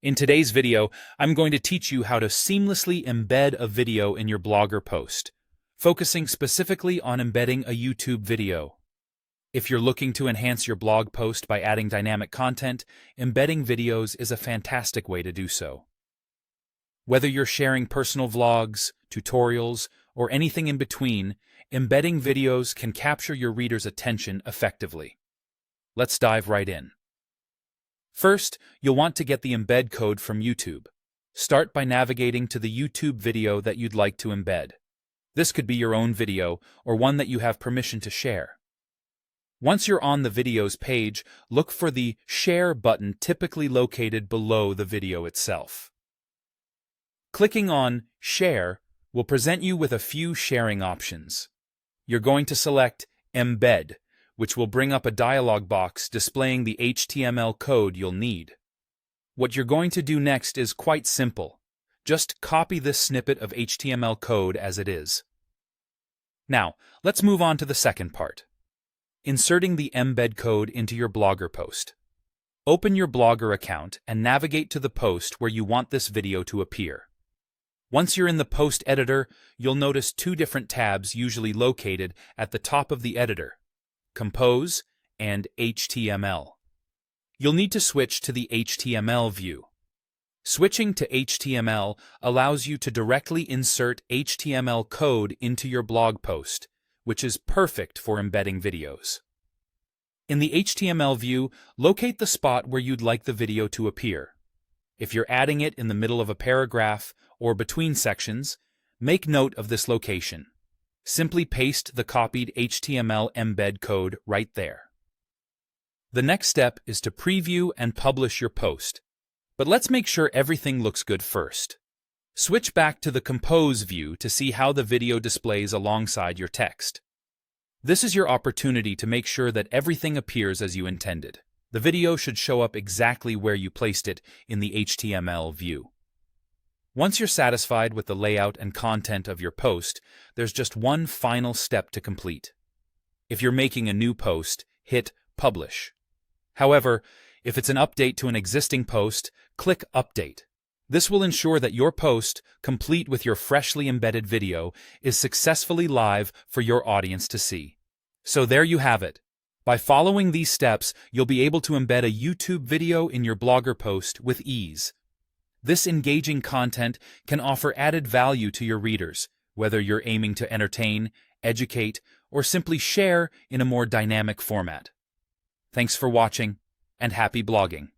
In today's video, I'm going to teach you how to seamlessly embed a video in your blog or post, focusing specifically on embedding a YouTube video. If you're looking to enhance your blog post by adding dynamic content, embedding videos is a fantastic way to do so. Whether you're sharing personal vlogs, tutorials, or anything in between, embedding videos can capture your readers' attention effectively. Let's dive right in. First, you'll want to get the embed code from YouTube. Start by navigating to the YouTube video that you'd like to embed. This could be your own video or one that you have permission to share. Once you're on the video's page, look for the Share button typically located below the video itself. Clicking on Share will present you with a few sharing options. You're going to select Embed, which will bring up a dialog box displaying the HTML code you'll need. What you're going to do next is quite simple. Just copy this snippet of HTML code as it is. Now, let's move on to the second part. Inserting the embed code into your Blogger post. Open your Blogger account and navigate to the post where you want this video to appear. Once you're in the post editor, you'll notice two different tabs usually located at the top of the editor: Compose and HTML. You'll need to switch to the HTML view. Switching to HTML allows you to directly insert HTML code into your blog post, which is perfect for embedding videos. In the HTML view, locate the spot where you'd like the video to appear. If you're adding it in the middle of a paragraph or between sections, make note of this location. Simply paste the copied HTML embed code right there. The next step is to preview and publish your post. But let's make sure everything looks good first. Switch back to the Compose view to see how the video displays alongside your text. This is your opportunity to make sure that everything appears as you intended. The video should show up exactly where you placed it in the HTML view. Once you're satisfied with the layout and content of your post, there's just one final step to complete. If you're making a new post, hit Publish. However, if it's an update to an existing post, click Update. This will ensure that your post, complete with your freshly embedded video, is successfully live for your audience to see. So there you have it. By following these steps, you'll be able to embed a YouTube video in your Blogger post with ease. This engaging content can offer added value to your readers, whether you're aiming to entertain, educate, or simply share in a more dynamic format. Thanks for watching, and happy blogging!